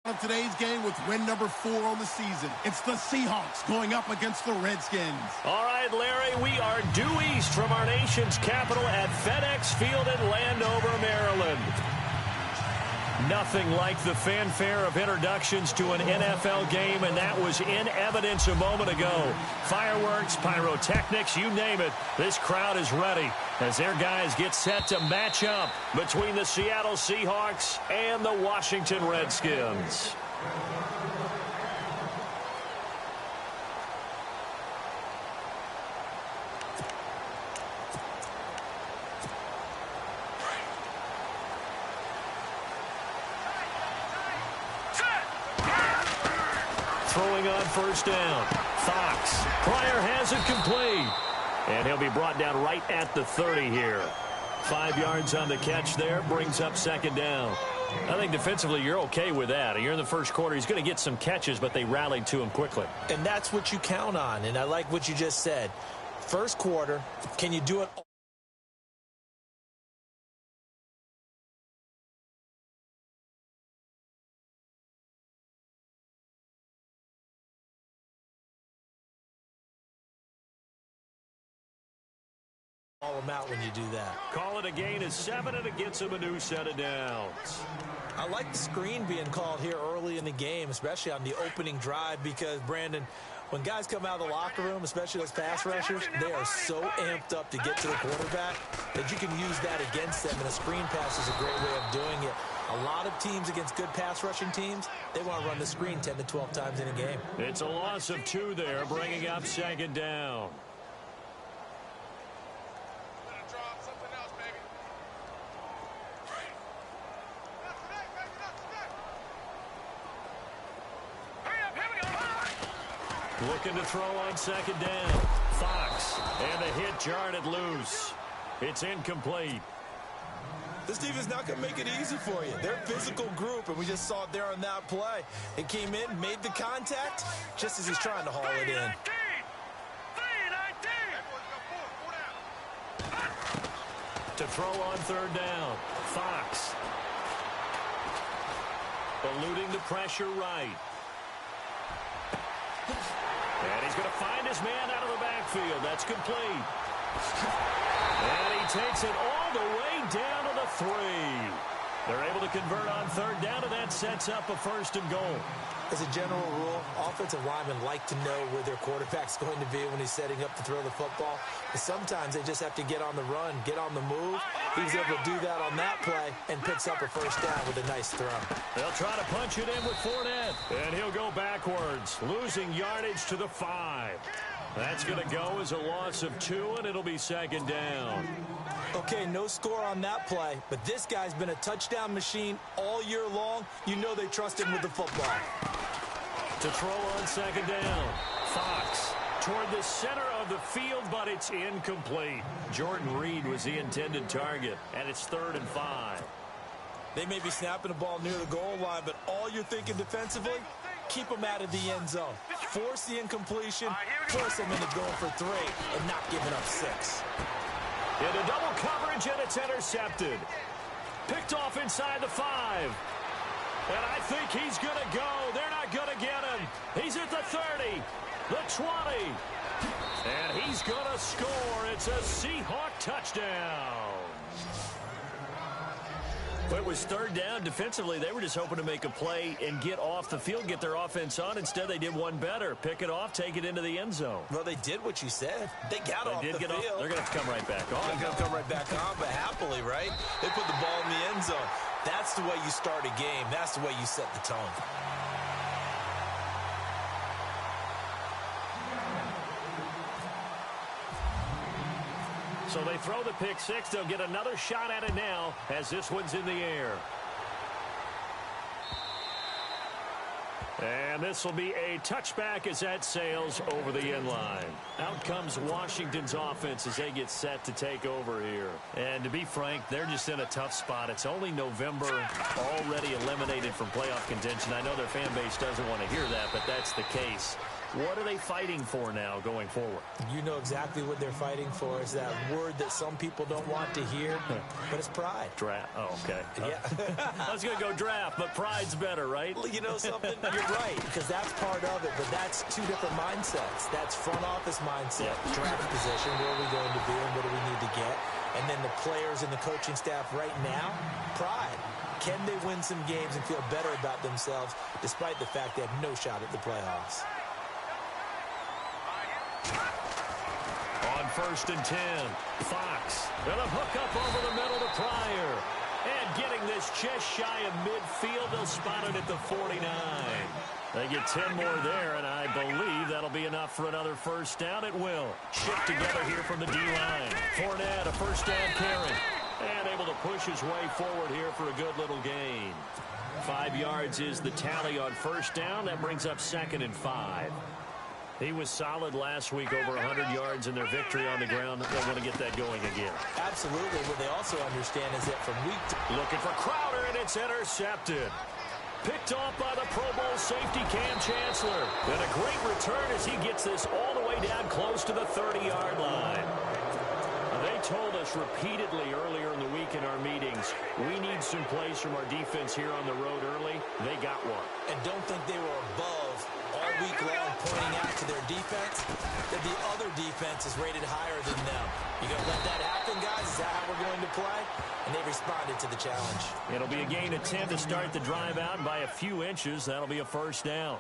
Of today's game with win number 4 on the season. It's the Seahawks going up against the Redskins. All right, Larry, we are due east from our nation's capital at FedEx Field in Landover, Maryland. Nothing like the fanfare of introductions to an NFL game, and that was in evidence a moment ago. Fireworks, pyrotechnics, you name it. This crowd is ready as their guys get set to match up between the Seattle Seahawks and the Washington Redskins. Throwing on first down. Fox. Pryor has it complete. And he'll be brought down right at the 30 here. 5 yards on the catch there. Brings up second down. I think defensively you're okay with that. You're in the first quarter. He's going to get some catches, but they rallied to him quickly. And that's what you count on. And I like what you just said. First quarter, can you do it all them out when you do that? Call it a gain of 7, and it gets him a new set of downs. I like the screen being called here early in the game, especially on the opening drive, because, Brandon, when guys come out of the locker room, especially those pass rushers, they are so amped up to get to the quarterback that you can use that against them, and a screen pass is a great way of doing it. A lot of teams against good pass rushing teams, they want to run the screen 10 to 12 times in a game. It's a loss of 2 there, bringing up second down. Looking to throw on second down. Fox. And the hit jarred it loose. It's incomplete. This team is not going to make it easy for you. They're a physical group, and we just saw it there on that play. It came in, made the contact, just as he's trying to haul it in. To throw on third down. Fox. Eluding the pressure right. And he's going to find his man out of the backfield. That's complete. And he takes it all the way down to the 3. They're able to convert on third down, and that sets up a first and goal. As a general rule, offensive linemen like to know where their quarterback's going to be when he's setting up to throw the football. But sometimes they just have to get on the run, get on the move. He was able to do that on that play and picks up a first down with a nice throw. They'll try to punch it in with Fournette. And he'll go backwards, losing yardage to the 5. That's going to go as a loss of 2, and it'll be second down. Okay, no score on that play, but this guy's been a touchdown machine all year long. You know they trust him with the football. To throw on second down. Fox toward the center of the field, but it's incomplete. Jordan Reed was the intended target, and it's 3rd and 5. They may be snapping the ball near the goal line, but all you're thinking defensively, keep them out of the end zone. Force the incompletion, force them into going for 3, and not giving up 6. Into double coverage, and it's intercepted. Picked off inside the 5. And I think he's going to go. They're not going to get him. He's at the 30, the 20. And he's going to score. It's a Seahawk touchdown. It was third down. Defensively, they were just hoping to make a play and get off the field, get their offense on. Instead, they did one better. Pick it off, take it into the end zone. Well, they did what you said. They got off the field. They're going to have to come right back on. They're going to come right back on, but happily, right? They put the ball in the end zone. That's the way you start a game. That's the way you set the tone. So they throw the pick 6. They'll get another shot at it now as this one's in the air. And this will be a touchback as that sails over the end line. Out comes Washington's offense as they get set to take over here. And to be frank, they're just in a tough spot. It's only November, already eliminated from playoff contention. I know their fan base doesn't want to hear that, but that's the case. What are they fighting for now going forward? You know exactly what they're fighting for. Is that word that some people don't want to hear, but it's pride. Draft. Oh, okay. Yeah. I was going to go draft, but pride's better, right? You know something? You're right, because that's part of it, but that's two different mindsets. That's front office mindset, draft position, where are we going to be and what do we need to get? And then the players and the coaching staff right now, pride. Can they win some games and feel better about themselves despite the fact they have no shot at the playoffs? On 1st and 10, Fox. And a hook up over the middle to Pryor. And getting this just shy of midfield, they'll spot it at the 49. They get 10 more there, and I believe that'll be enough for another first down. It will. Shift together here from the D-line. Fournette, a first down carry. And able to push his way forward here for a good little gain. 5 yards is the tally on first down. That brings up 2nd and 5. He was solid last week, over 100 yards in their victory on the ground. They want to get that going again. Absolutely. What they also understand is that from week to looking for Crowder, and it's intercepted. Picked off by the Pro Bowl safety Cam Chancellor. And a great return as he gets this all the way down close to the 30-yard line. They told us repeatedly earlier in the week in our meetings, we need some plays from our defense here on the road early. They got one. And don't think they were above all week long pointing out to their defense that the other defense is rated higher than them. You going to let that happen, guys? Is that how we're going to play? And they responded to the challenge. It'll be a gain of 10 to start the drive out by a few inches. That'll be a first down.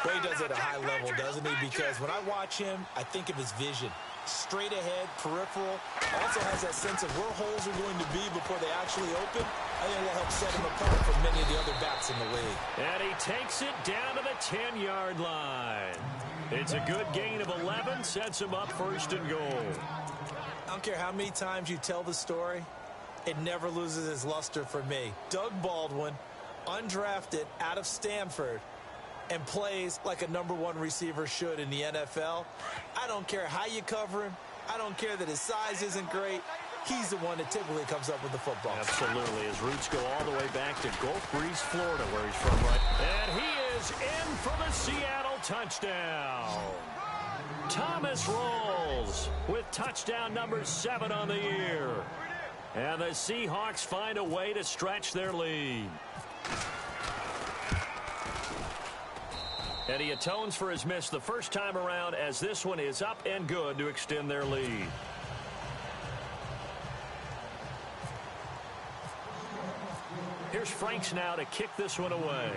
Well, he does it at a high level, doesn't he? Because when I watch him, I think of his vision. Straight ahead, peripheral. Also has that sense of where holes are going to be before they actually open. I think that'll help set him apart from many of the other backs in the league. And he takes it down to the 10-yard line. It's a good gain of 11, sets him up 1st and goal. I don't care how many times you tell the story, it never loses its luster for me. Doug Baldwin, undrafted out of Stanford, and plays like a #1 receiver should in the NFL. I don't care how you cover him. I don't care that his size isn't great. He's the one that typically comes up with the football. Absolutely. His roots go all the way back to Gulf Breeze, Florida, where he's from. Right. And he is in for the Seattle touchdown. Thomas rolls with touchdown number 7 on the year. And the Seahawks find a way to stretch their lead. And he atones for his miss the first time around as this one is up and good to extend their lead. Here's Franks now to kick this one away.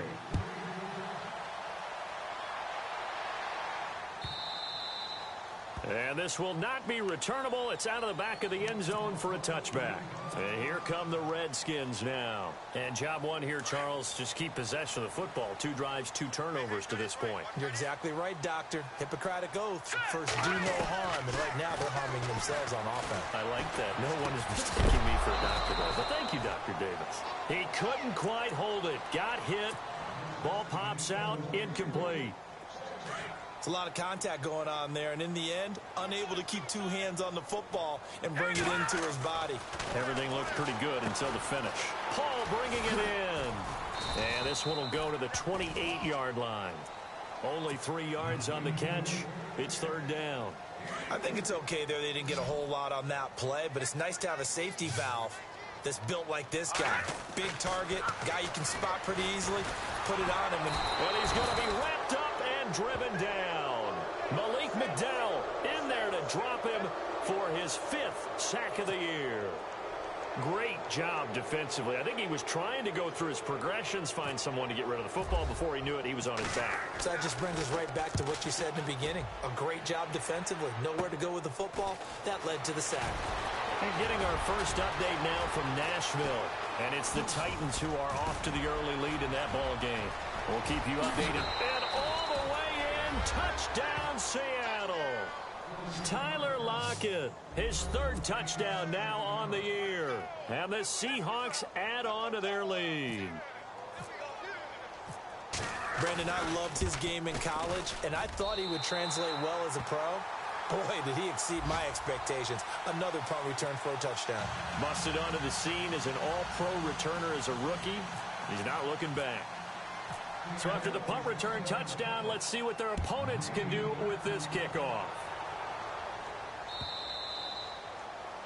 And this will not be returnable. It's out of the back of the end zone for a touchback. And here come the Redskins now. And job one here, Charles, just keep possession of the football. 2 drives, 2 turnovers to this point. You're exactly right, Doctor. Hippocratic oath. First, do no harm. And right now, they're harming themselves on offense. I like that. No one is mistaking me for a doctor, though. But thank you, Dr. Davis. He couldn't quite hold it. Got hit. Ball pops out. Incomplete. It's a lot of contact going on there, and in the end, unable to keep 2 hands on the football and bring it into his body. Everything looked pretty good until the finish. Paul bringing it in. And this one will go to the 28-yard line. Only 3 yards on the catch. It's 3rd down. I think it's okay there. They didn't get a whole lot on that play, but it's nice to have a safety valve that's built like this guy. Big target, guy you can spot pretty easily. Put it on him. And he's going to be wrapped up and driven down. Malik McDowell in there to drop him for his 5th sack of the year. Great job defensively. I think he was trying to go through his progressions, find someone to get rid of the football. Before he knew it, he was on his back. So that just brings us right back to what you said in the beginning. A great job defensively. Nowhere to go with the football. That led to the sack. And getting our first update now from Nashville. And it's the Titans who are off to the early lead in that ball game. We'll keep you updated. And all the way in, touchdown Seattle. Tyler Lockett, his 3rd touchdown now on the year. And the Seahawks add on to their lead. Brandon, I loved his game in college, and I thought he would translate well as a pro. Boy, did he exceed my expectations. Another punt return for a touchdown. Busted onto the scene as an all-pro returner as a rookie. He's not looking back. So after the punt return touchdown, let's see what their opponents can do with this kickoff.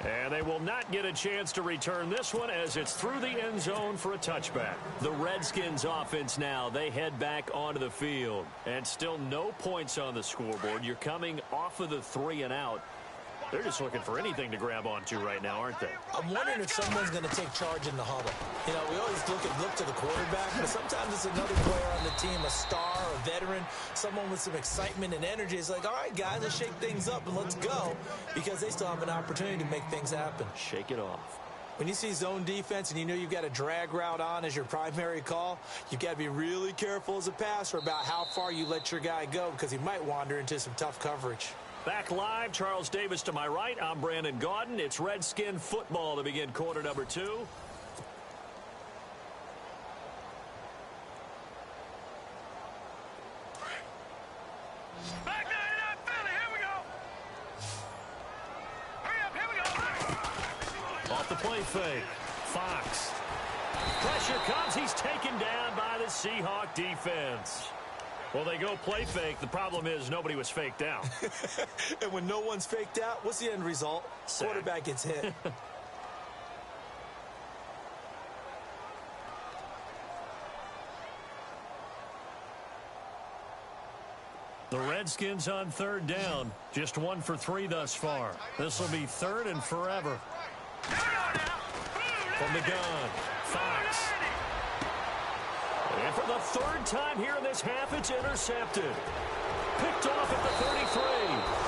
And they will not get a chance to return this one as it's through the end zone for a touchback. The Redskins offense now, they head back onto the field. And still no points on the scoreboard. You're coming off of the 3 and out. They're just looking for anything to grab onto right now, aren't they? I'm wondering if someone's going to take charge in the huddle. You know, we always look to the quarterback, but sometimes it's another player on the team, a star, a veteran, someone with some excitement and energy. It's like, all right, guys, let's shake things up and let's go, because they still have an opportunity to make things happen. Shake it off. When you see zone defense and you know you've got a drag route on as your primary call, you've got to be really careful as a passer about how far you let your guy go, because he might wander into some tough coverage. Back live, Charles Davis to my right. I'm Brandon Gaudin. It's Redskin football to begin quarter number 2. Back 99 Philly, here we go. Hurry up, here we go. Off the play fake. Fox. Pressure comes. He's taken down by the Seahawk defense. Well, they go play fake. The problem is nobody was faked out. And when no one's faked out, what's the end result? Sack. Quarterback gets hit. The Redskins on 3rd down. Just 1 for 3 thus far. This will be 3rd and forever. From the gun, Fox. And for the 3rd time here in this half, it's intercepted. Picked off at the 33.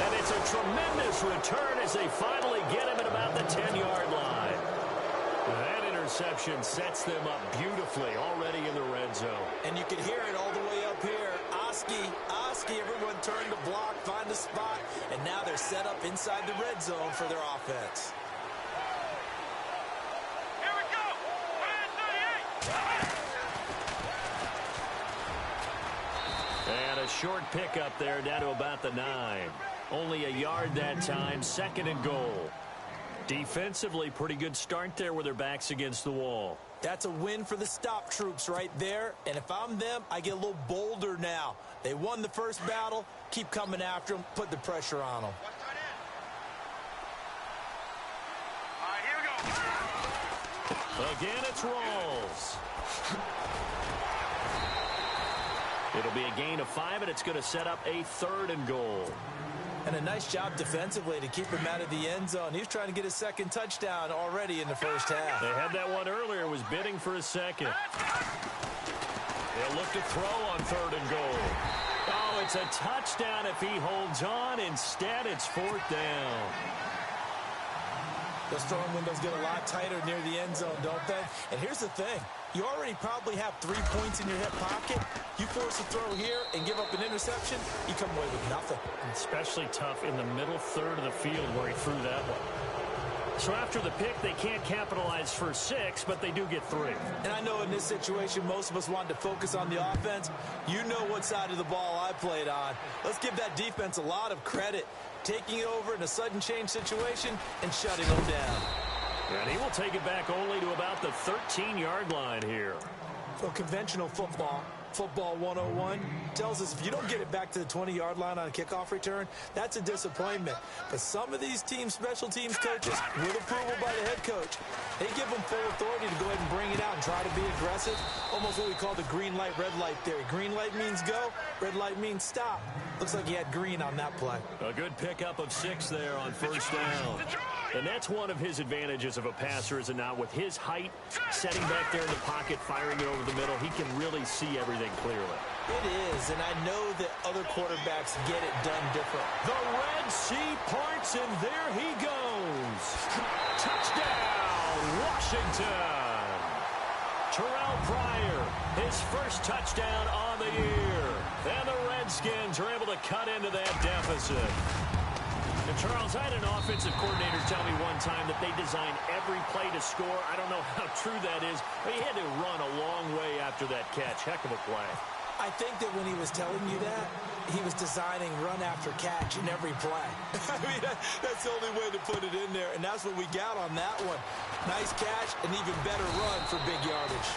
And it's a tremendous return as they finally get him at about the 10-yard line. That interception sets them up beautifully already in the red zone. And you can hear it all the way up here. Oski, everyone turned to block, find a spot, and now they're set up inside the red zone for their offense. Here we go. 38. And a short pickup there down to about the 9. Only a yard that time, 2nd and goal. Defensively, pretty good start there with their backs against the wall. That's a win for the stop troops right there. And if I'm them, I get a little bolder now. They won the first battle. Keep coming after them. Put the pressure on them. All right, here we go. Again, it's Rawls. It'll be a gain of 5, and it's going to set up a 3rd and goal. And a nice job defensively to keep him out of the end zone. He was trying to get his 2nd touchdown already in the first half. They had that one earlier, was bidding for a 2nd. They'll look to throw on 3rd and goal. Oh, it's a touchdown if he holds on. Instead, it's 4th down. Those throwing windows get a lot tighter near the end zone, don't they? And here's the thing. You already probably have 3 points in your hip pocket. You force a throw here and give up an interception, you come away with nothing. Especially tough in the middle 3rd of the field where he threw that one. So after the pick, they can't capitalize for 6, but they do get 3. And I know in this situation, most of us want to focus on the offense. You know what side of the ball I played on. Let's give that defense a lot of credit. Taking it over in a sudden change situation and shutting them down. And he will take it back only to about the 13-yard line here. So conventional football 101, tells us if you don't get it back to the 20-yard line on a kickoff return, that's a disappointment. But some of these teams, special teams coaches, with approval by the head coach, they give them full authority to go ahead and bring it out and try to be aggressive. Almost what we call the green light, red light theory. Green light means go, red light means stop. Looks like he had green on that play. A good pickup of 6 there on 1st down. And that's one of his advantages of a passer, is it not? With his height, setting back there in the pocket, firing it over the middle, he can really see everything clearly. It is, and I know that other quarterbacks get it done different. The Red Sea parts, and there he goes. Touchdown, Washington. Terrell Pryor, his first touchdown on the year. And the Redskins are able to cut into that deficit. And Charles, I had an offensive coordinator tell me one time that they design every play to score. I don't know how true that is, but he had to run a long way after that catch. Heck of a play. I think that when he was telling you that, he was designing run after catch in every play. I mean, that's the only way to put it in there, and that's what we got on that one. Nice catch, and even better run for big yardage.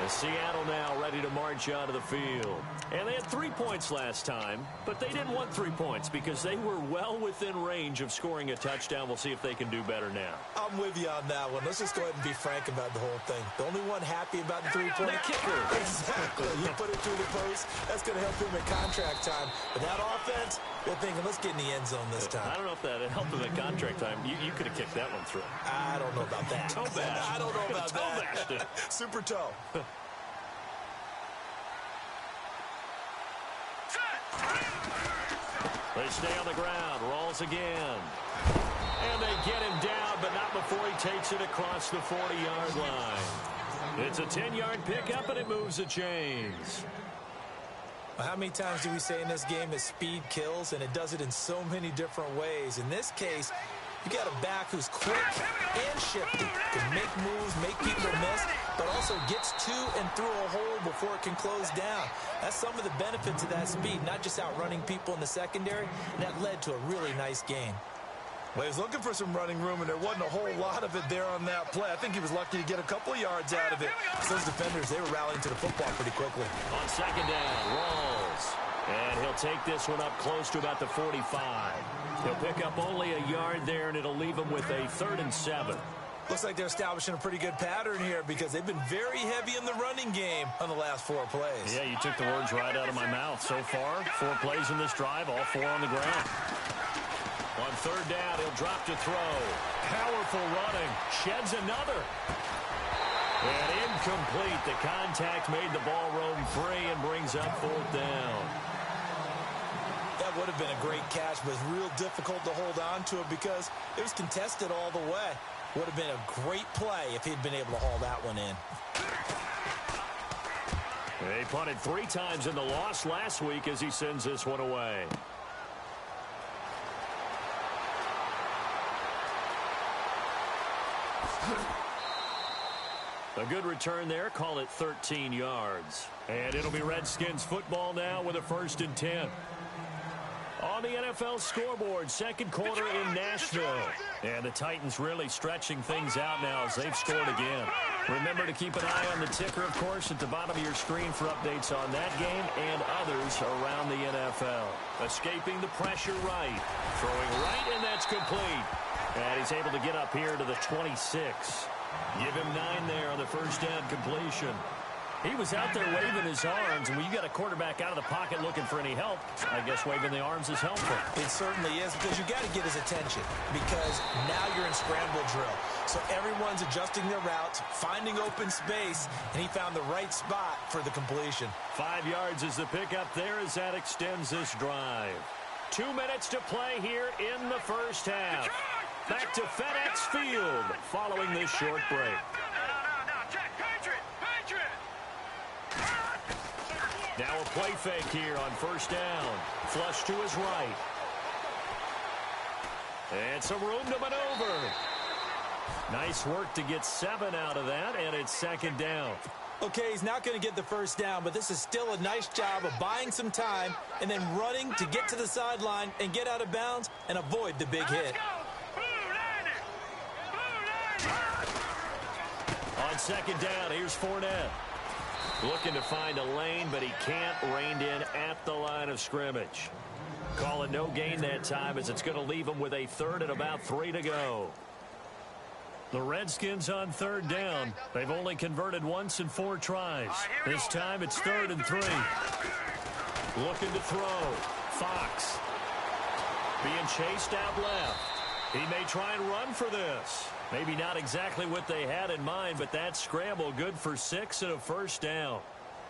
And Seattle now ready to march onto the field. And they had 3 points last time, but they didn't want 3 points because they were well within range of scoring a touchdown. We'll see if they can do better now. I'm with you on that one. Let's just go ahead and be frank about the whole thing. The only one happy about the three-point kicker. Exactly. You put it through the post. That's going to help him at contract time. But that offense, they're thinking, let's get in the end zone this time. I don't know if that helped him at contract time. You could have kicked that one through. I don't know about that. Toe bash. I don't know about Toe bashed that. it. Super toe. They stay on the ground. Rolls again. And they get him down, but not before he takes it across the 40-yard line. It's a 10-yard pickup, and it moves the chains. Well, how many times do we say in this game that speed kills, and it does it in so many different ways? In this case, you got a back who's quick and shifty, can make moves, make people miss, but also gets to and through a hole before it can close down. That's some of the benefits of that speed, not just outrunning people in the secondary, and that led to a really nice gain. Well, he was looking for some running room, and there wasn't a whole lot of it there on that play. I think he was lucky to get a couple of yards out of it. So those defenders, they were rallying to the football pretty quickly. On second down, Rolls. And he'll take this one up close to about the 45. He'll pick up only a yard there, and it'll leave him with a 3rd and 7. Looks like they're establishing a pretty good pattern here because they've been very heavy in the running game on the last 4 plays. Yeah, you took the words right out of my mouth. So far, 4 plays in this drive, all 4 on the ground. On 3rd down, he'll drop to throw. Powerful running. Sheds another. And incomplete. The contact made the ball roam free and brings up 4th down. That would have been a great catch, but it's real difficult to hold on to it because it was contested all the way. Would have been a great play if he'd been able to haul that one in. They punted 3 times in the loss last week as he sends this one away. A good return there. Call it 13 yards. And it'll be Redskins football now with a 1st and 10. On the NFL scoreboard, 2nd quarter in Nashville. And the Titans really stretching things out now as they've scored again. Remember to keep an eye on the ticker, of course, at the bottom of your screen for updates on that game and others around the NFL. Escaping the pressure right. Throwing right, and that's complete. And he's able to get up here to the 26. Give him 9 there on the 1st down completion. He was out there waving his arms, and when you got a quarterback out of the pocket looking for any help, I guess waving the arms is helpful. It certainly is, because you got to get his attention, because now you're in scramble drill. So everyone's adjusting their routes, finding open space, and he found the right spot for the completion. 5 yards is the pickup there as that extends this drive. 2 minutes to play here in the 1st half. Back to FedEx Field following this short break. Now a play fake here on 1st down. Flush to his right. And some room to maneuver. Nice work to get 7 out of that, and it's 2nd down. Okay, he's not going to get the 1st down, but this is still a nice job of buying some time and then running to get to the sideline and get out of bounds and avoid the big hit. On 2nd down, here's Fournette. Looking to find a lane, but he can't. Reined in at the line of scrimmage. Call it no gain that time as it's going to leave him with a 3rd and about 3 to go. The Redskins on 3rd down. They've only converted once in 4 tries. This time it's 3rd and 3. Looking to throw. Fox. Being chased out left. He may try and run for this. Maybe not exactly what they had in mind, but that scramble good for 6 and a 1st down.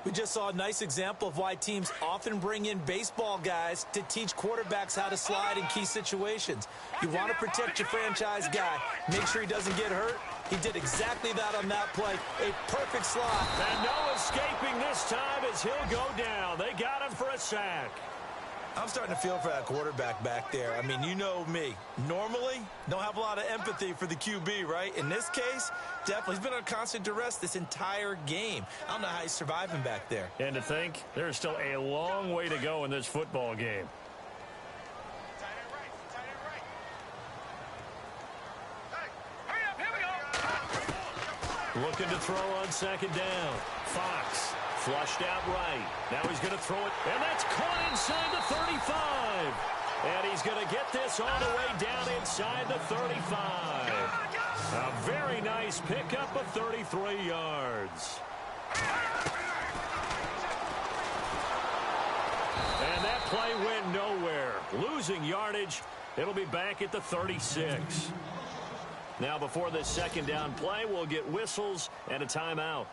We just saw a nice example of why teams often bring in baseball guys to teach quarterbacks how to slide in key situations. You want to protect your franchise guy. Make sure he doesn't get hurt. He did exactly that on that play. A perfect slot. And no escaping this time as he'll go down. They got him for a sack. I'm starting to feel for that quarterback back there. I mean, you know me. Normally, don't have a lot of empathy for the QB, right? In this case, definitely. He's been on constant duress this entire game. I don't know how he's surviving back there. And to think, there's still a long way to go in this football game. Looking to throw on second down. Fox flushed out right. Now he's going to throw it, and that's caught inside the 35. And he's going to get this all the way down inside the 35. A very nice pickup of 33 yards. And that play went nowhere. Losing yardage. It'll be back at the 36. Now before this second down play, we'll get whistles and a timeout,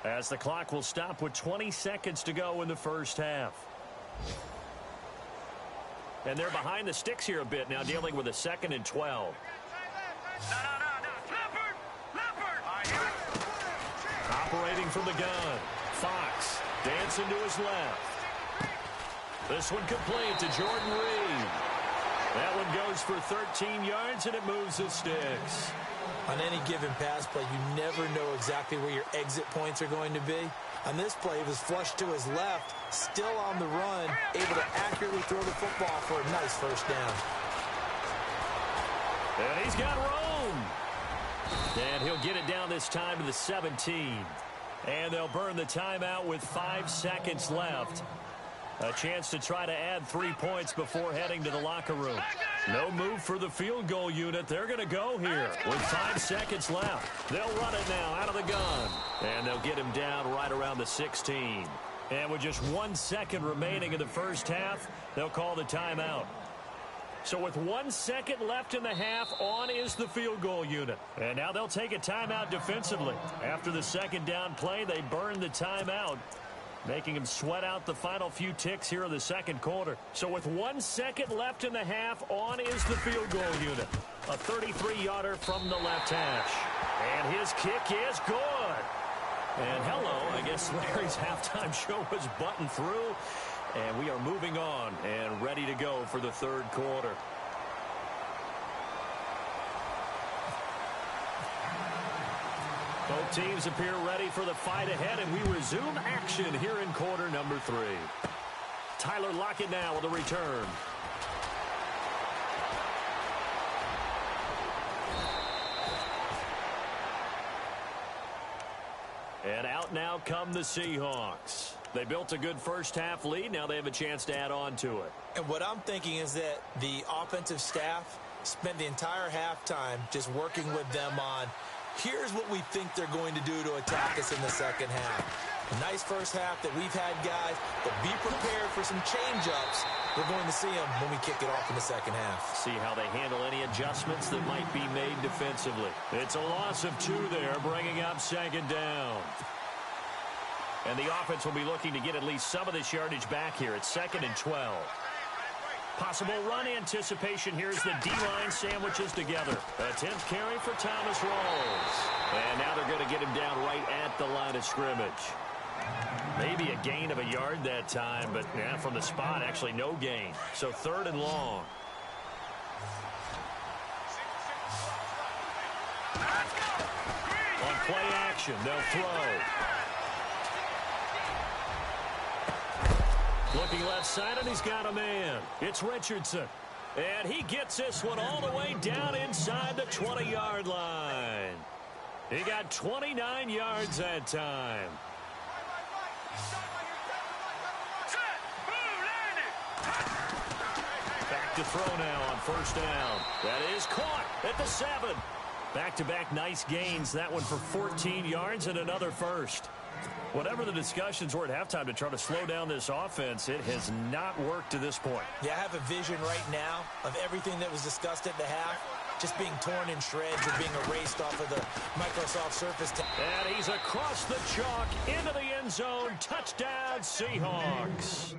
as the clock will stop with 20 seconds to go in the first half. And they're behind the sticks here a bit now, dealing with a 2nd and 12. Operating from the gun. Fox dancing to his left. This one complete to Jordan Reed. That one goes for 13 yards, and it moves the sticks. On any given pass play, you never know exactly where your exit points are going to be. On this play, he was flushed to his left, still on the run, able to accurately throw the football for a nice first down. And he's got room. And he'll get it down this time to the 17. And they'll burn the timeout with 5 seconds left. A chance to try to add 3 points before heading to the locker room. No move for the field goal unit. They're going to go here with 5 seconds left. They'll run it now out of the gun. And they'll get him down right around the 16. And with just 1 second remaining in the first half, they'll call the timeout. So with 1 second left in the half, on is the field goal unit. And now they'll take a timeout defensively. After the second down play, they burn the timeout, making him sweat out the final few ticks here in the second quarter. So with 1 second left in the half, on is the field goal unit. A 33-yarder from the left hash. And his kick is good. And hello, I guess Larry's halftime show was buttoned through. And we are moving on and ready to go for the third quarter. Both teams appear ready for the fight ahead, and we resume action here in quarter number 3. Tyler Lockett now with a return. And out now come the Seahawks. They built a good first half lead. Now they have a chance to add on to it. And what I'm thinking is that the offensive staff spent the entire halftime just working with them on, here's what we think they're going to do to attack us in the second half. A nice first half that we've had, guys, but be prepared for some change-ups. We're going to see them when we kick it off in the second half. See how they handle any adjustments that might be made defensively. It's a loss of 2 there, bringing up second down. And the offense will be looking to get at least some of this yardage back here. It's 2nd and 12. Possible run anticipation. Here's the D-line sandwiches together. A 10th carry for Thomas Rawls. And now they're going to get him down right at the line of scrimmage. Maybe a gain of a yard that time, but yeah, from the spot, actually no gain. So 3rd and long. On play action, they'll throw. Looking left side, and he's got a man. It's Richardson. And he gets this one all the way down inside the 20-yard line. He got 29 yards that time. Back to throw now on first down. That is caught at the 7. Back-to-back nice gains. That one for 14 yards and another first. Whatever the discussions were at halftime to try to slow down this offense, it has not worked to this point. Yeah, I have a vision right now of everything that was discussed at the half just being torn in shreds or being erased off of the Microsoft Surface. And he's across the chalk into the end zone. Touchdown, Seahawks.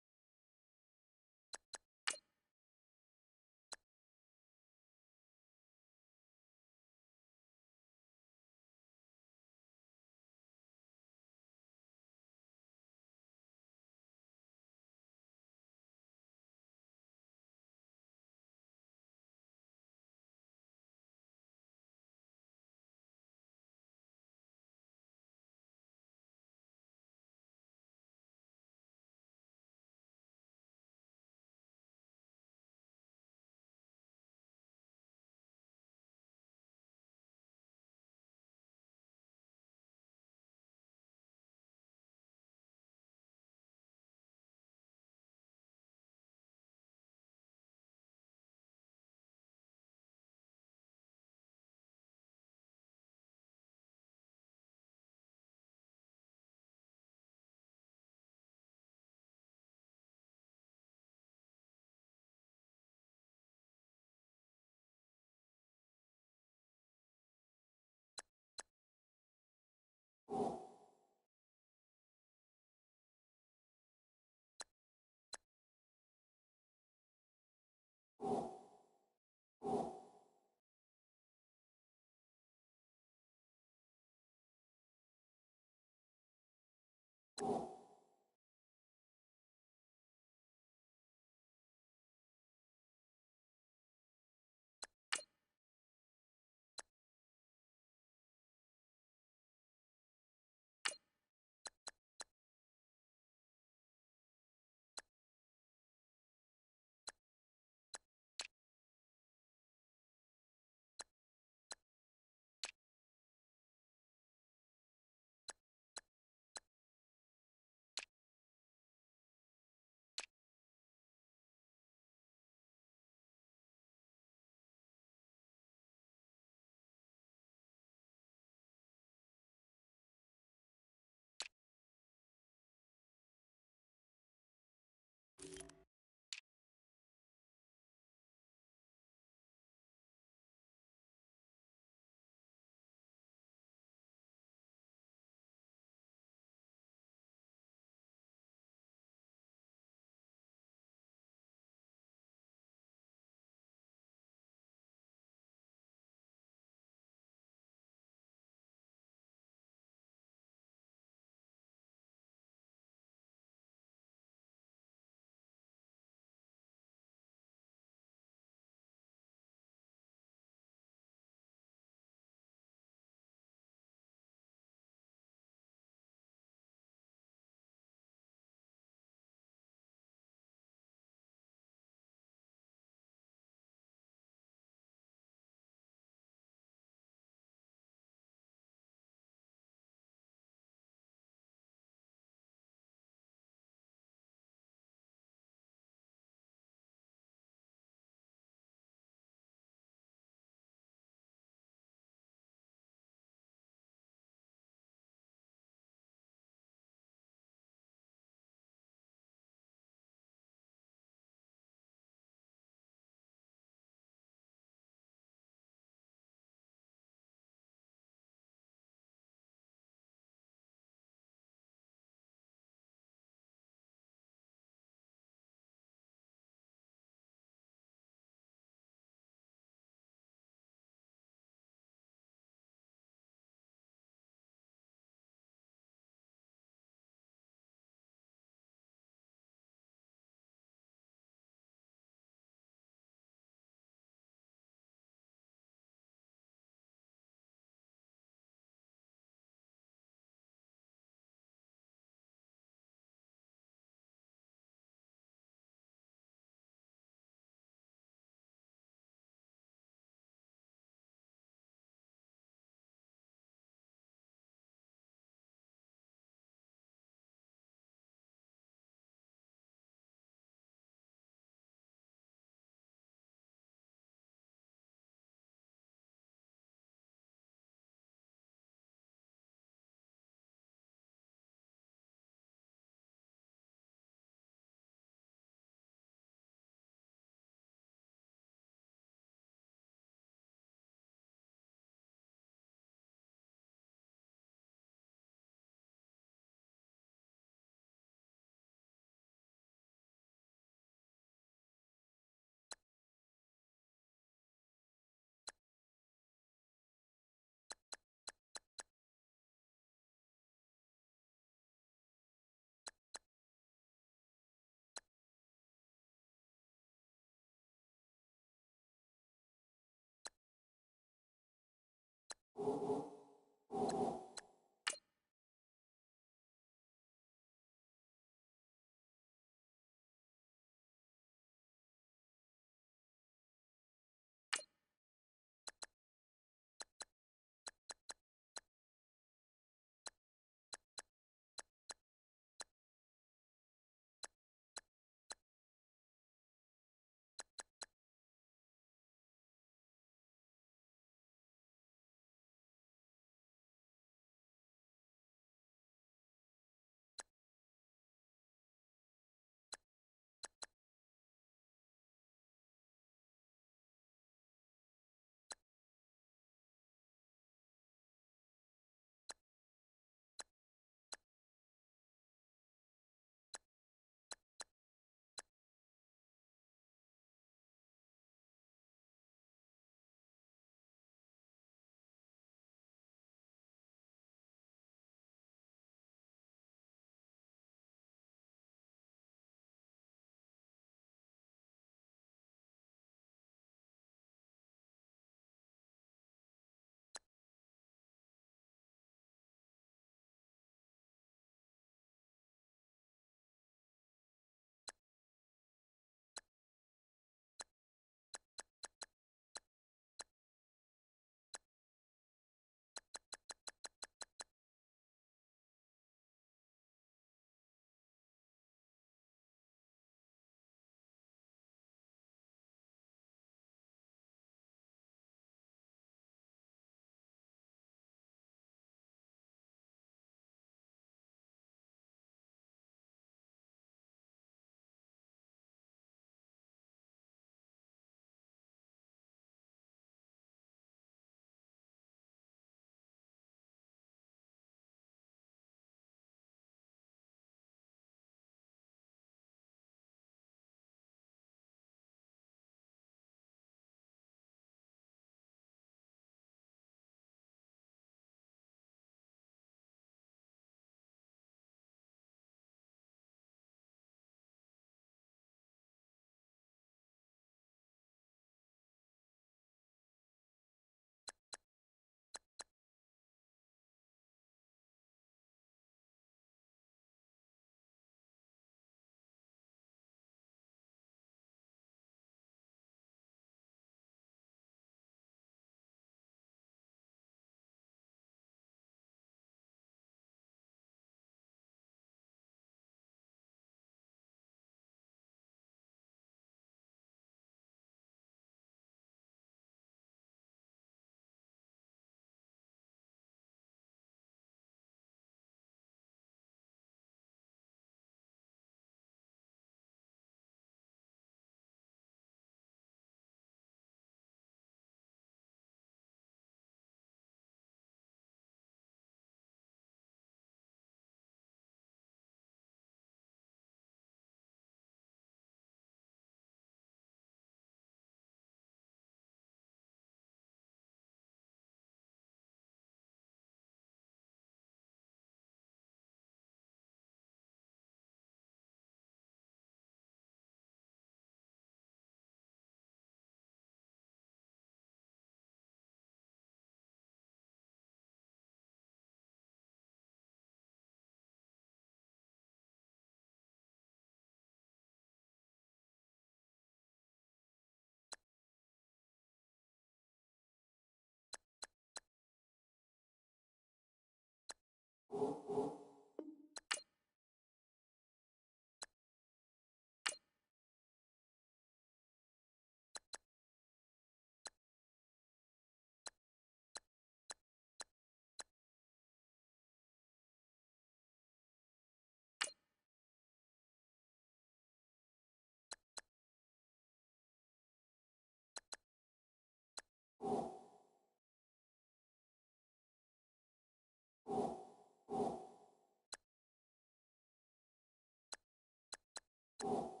it.